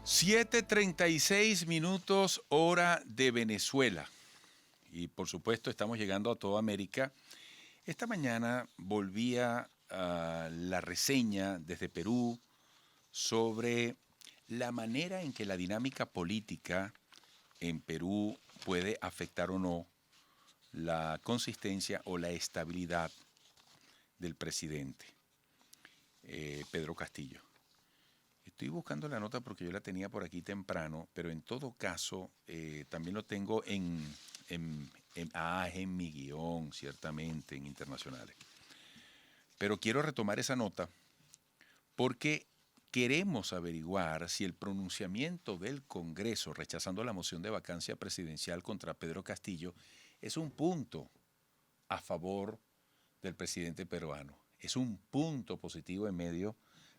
7:36 hora de Venezuela. Y por supuesto estamos llegando a toda América. Esta mañana volvía la reseña desde Perú sobre la manera en que la dinámica política en Perú puede afectar o no la consistencia o la estabilidad del presidente Pedro Castillo. Estoy buscando la nota porque yo la tenía por aquí temprano, pero en todo caso también lo tengo en mi guión, ciertamente, en internacionales. Pero quiero retomar esa nota porque queremos averiguar si el pronunciamiento del Congreso rechazando la moción de vacancia presidencial contra Pedro Castillo es un punto a favor del presidente peruano. Es un punto positivo en medio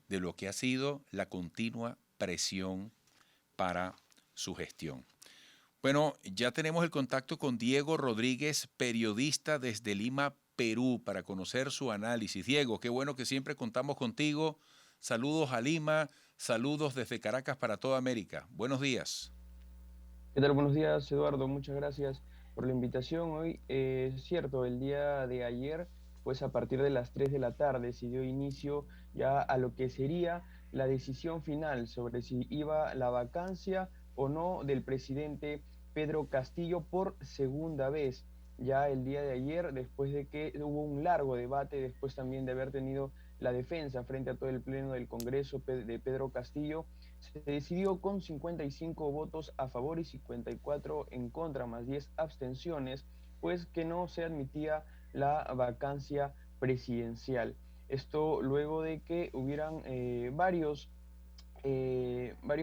de lo que ha sido la continua presión para su gestión. Bueno, ya tenemos el contacto con Diego Rodríguez, periodista desde Lima, Perú, para conocer su análisis. Diego, qué bueno que siempre contamos contigo. Saludos a Lima, saludos desde Caracas para toda América. Buenos días. ¿Qué tal? Buenos días, Eduardo. Muchas gracias por la invitación. Hoy es cierto, el día de ayer, pues a partir de las 3 de la tarde se dio inicio ya a lo que sería la decisión final sobre si iba la vacancia o no del presidente Pedro Castillo por segunda vez. Ya el día de ayer, después de que hubo un largo debate, después también de haber tenido la defensa frente a todo el Pleno del Congreso de Pedro Castillo, se decidió con 55 votos a favor y 54 en contra, más 10 abstenciones, pues que no se admitía la vacancia presidencial. Esto luego de que hubieran varios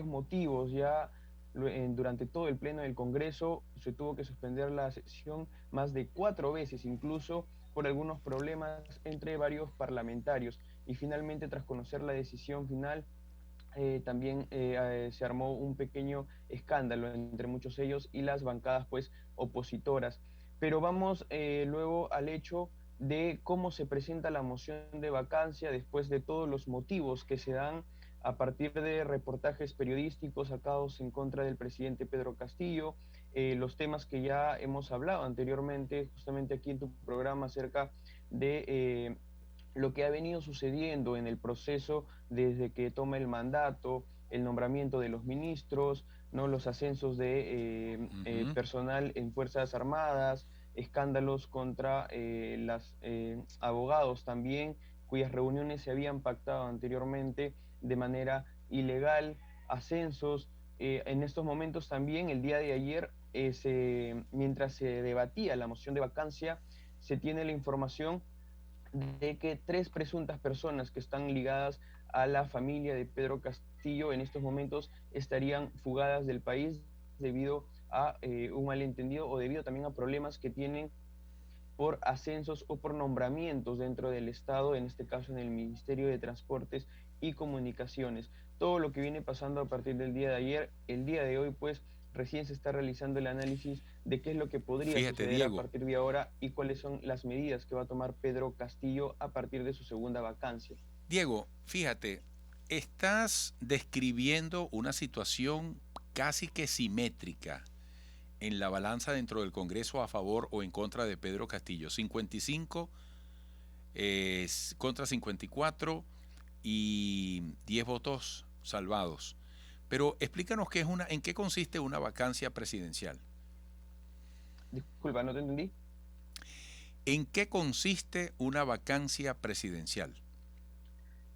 motivos ya durante todo el pleno del Congreso. Se tuvo que suspender la sesión más de 4 veces, incluso por algunos problemas entre varios parlamentarios. Y finalmente, tras conocer la decisión final, también se armó un pequeño escándalo entre muchos ellos y las bancadas pues opositoras. Pero vamos luego al hecho de cómo se presenta la moción de vacancia después de todos los motivos que se dan a partir de reportajes periodísticos sacados en contra del presidente Pedro Castillo, los temas que ya hemos hablado anteriormente, justamente aquí en tu programa, acerca de lo que ha venido sucediendo en el proceso desde que toma el mandato, el nombramiento de los ministros, ¿no? Los ascensos de personal en Fuerzas Armadas, escándalos contra los abogados también, cuyas reuniones se habían pactado anteriormente de manera ilegal, ascensos. En estos momentos también, el día de ayer, mientras se debatía la moción de vacancia, se tiene la información de que 3 presuntas personas que están ligadas a la familia de Pedro Castillo en estos momentos estarían fugadas del país debido a un malentendido o debido también a problemas que tienen por ascensos o por nombramientos dentro del Estado, en este caso en el Ministerio de Transportes y Comunicaciones. Todo lo que viene pasando a partir del día de ayer, el día de hoy, pues recién se está realizando el análisis de qué es lo que podría Fíjate, suceder a Diego, partir de ahora y cuáles son las medidas que va a tomar Pedro Castillo a partir de su segunda vacancia. Fíjate, estás describiendo una situación casi que simétrica en la balanza dentro del Congreso a favor o en contra de Pedro Castillo. 55 contra 54 y 10 votos salvados. Pero explícanos en qué consiste una vacancia presidencial. Disculpa, no te entendí. ¿En qué consiste una vacancia presidencial?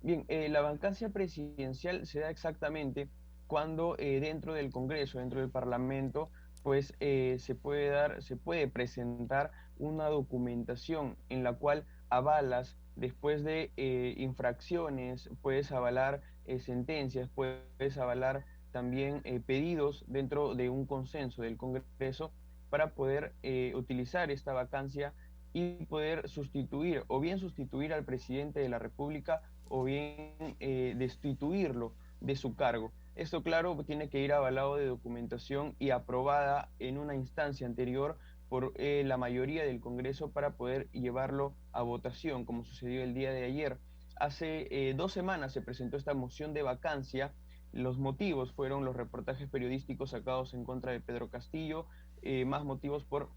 Bien, la vacancia presidencial se da exactamente cuando dentro del Congreso, dentro del Parlamento, pues se puede presentar una documentación en la cual avalas, después de infracciones, puedes avalar sentencias, puedes avalar también pedidos dentro de un consenso del Congreso para poder utilizar esta vacancia y poder sustituir o bien sustituir al presidente de la República o bien destituirlo de su cargo. Esto, claro, tiene que ir avalado de documentación y aprobada en una instancia anterior por la mayoría del Congreso para poder llevarlo a votación, como sucedió el día de ayer. Hace 2 semanas se presentó esta moción de vacancia Los motivos fueron los reportajes periodísticos sacados en contra de Pedro Castillo, más motivos por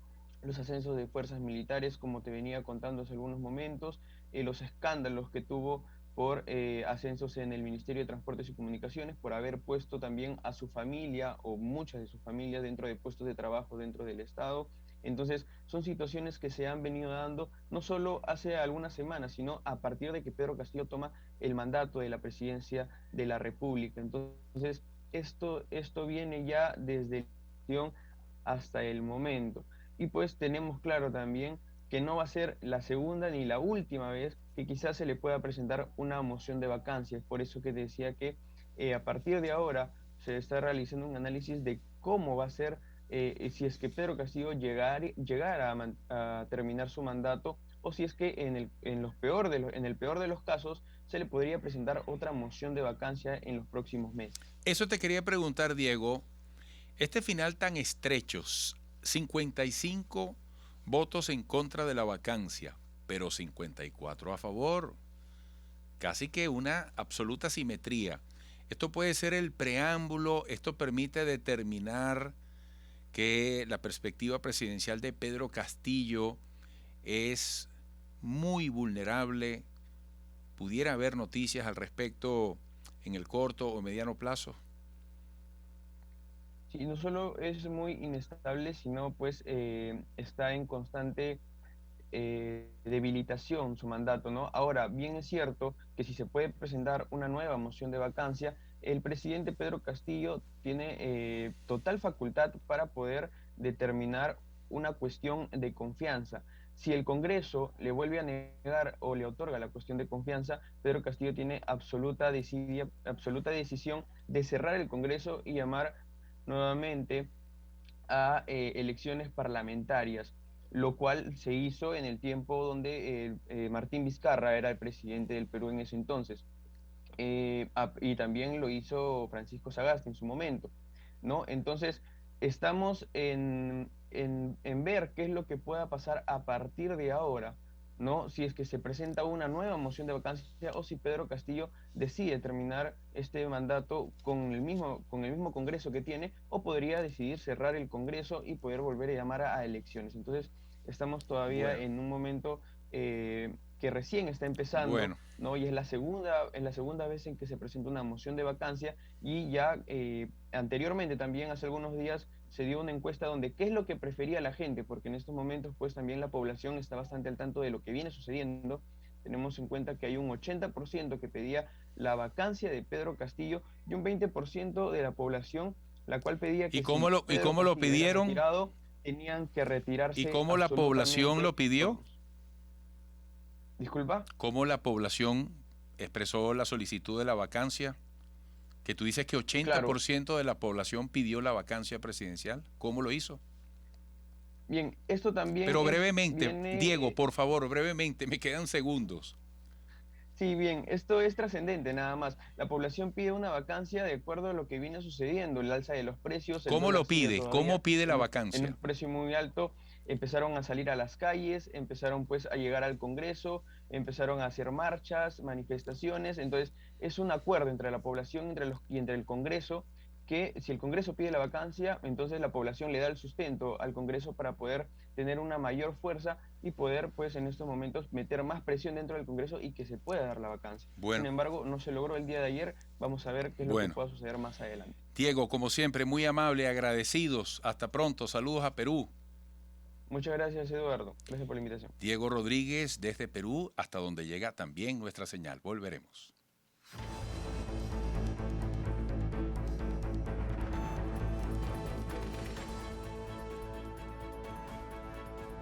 los ascensos de fuerzas militares, como te venía contando hace algunos momentos, los escándalos que tuvo por ascensos en el Ministerio de Transportes y Comunicaciones, por haber puesto también a su familia o muchas de sus familias dentro de puestos de trabajo dentro del Estado. Entonces, son situaciones que se han venido dando no solo hace algunas semanas, sino a partir de que Pedro Castillo toma el mandato de la presidencia de la República. Entonces, esto viene ya desde la hasta el momento. Y pues tenemos claro también que no va a ser la segunda ni la última vez que quizás se le pueda presentar una moción de vacancia. Es por eso que decía que a partir de ahora se está realizando un análisis de cómo va a ser si es que Pedro Castillo llegara a terminar su mandato o si es que en el peor de los casos se le podría presentar otra moción de vacancia en los próximos meses. Eso te quería preguntar, Diego. Este final tan estrecho, 55 votos en contra de la vacancia, pero 54 a favor. Casi que una absoluta simetría. Esto puede ser el preámbulo, esto permite determinar que la perspectiva presidencial de Pedro Castillo es muy vulnerable. ¿Pudiera haber noticias al respecto en el corto o mediano plazo? Sí, no solo es muy inestable, sino pues está en constante debilitación su mandato, ¿no? Ahora, bien es cierto que si se puede presentar una nueva moción de vacancia, el presidente Pedro Castillo tiene total facultad para poder determinar una cuestión de confianza. Si el Congreso le vuelve a negar o le otorga la cuestión de confianza, Pedro Castillo tiene absoluta decisión de cerrar el Congreso y llamar nuevamente a elecciones parlamentarias, lo cual se hizo en el tiempo donde Martín Vizcarra era el presidente del Perú en ese entonces. Y también lo hizo Francisco Sagasti en su momento, ¿no? Entonces, estamos en ver qué es lo que pueda pasar a partir de ahora, ¿no? Si es que se presenta una nueva moción de vacancia o si Pedro Castillo decide terminar este mandato con el mismo Congreso que tiene, o podría decidir cerrar el Congreso y poder volver a llamar a elecciones. Entonces, estamos todavía Bueno, en un momento que recién está empezando, bueno. ¿no? Y es la segunda vez en que se presenta una moción de vacancia y ya anteriormente también, hace algunos días, se dio una encuesta donde qué es lo que prefería la gente, porque en estos momentos pues también la población está bastante al tanto de lo que viene sucediendo. Tenemos en cuenta que hay un 80% que pedía la vacancia de Pedro Castillo y un 20% de la población la cual pedía ¿Y que cómo si lo, y Pedro cómo lo Castillo era pidieron? retirado, tenían que ¿Y retirarse cómo la población lo absolutamente pidió? todos. Disculpa. ¿Cómo la población expresó la solicitud de la vacancia? Que tú dices que Claro, 80% de la población pidió la vacancia presidencial. ¿Cómo lo hizo? bien, esto también Pero brevemente, viene, Diego, por favor, brevemente, me quedan segundos. sí, bien, esto es trascendente nada más. La población pide una vacancia de acuerdo a lo que viene sucediendo, el alza de los precios, el ¿Cómo lo dólar sigue pide? todavía ¿Cómo pide la en un vacancia? precio muy alto, empezaron a salir a las calles, empezaron pues a llegar al Congreso, empezaron a hacer marchas, manifestaciones, entonces es un acuerdo entre la población y entre el Congreso que si el Congreso pide la vacancia, entonces la población le da el sustento al Congreso para poder tener una mayor fuerza y poder, pues, en estos momentos meter más presión dentro del Congreso y que se pueda dar la vacancia. Sin Bueno, embargo, no se logró el día de ayer. Vamos a ver qué es lo que bueno. pueda suceder más adelante. Diego, como siempre, muy amable, agradecidos. Hasta pronto. Saludos a Perú. Muchas gracias, Eduardo. Gracias por la invitación. Diego Rodríguez desde Perú, hasta donde llega también nuestra señal. Volveremos.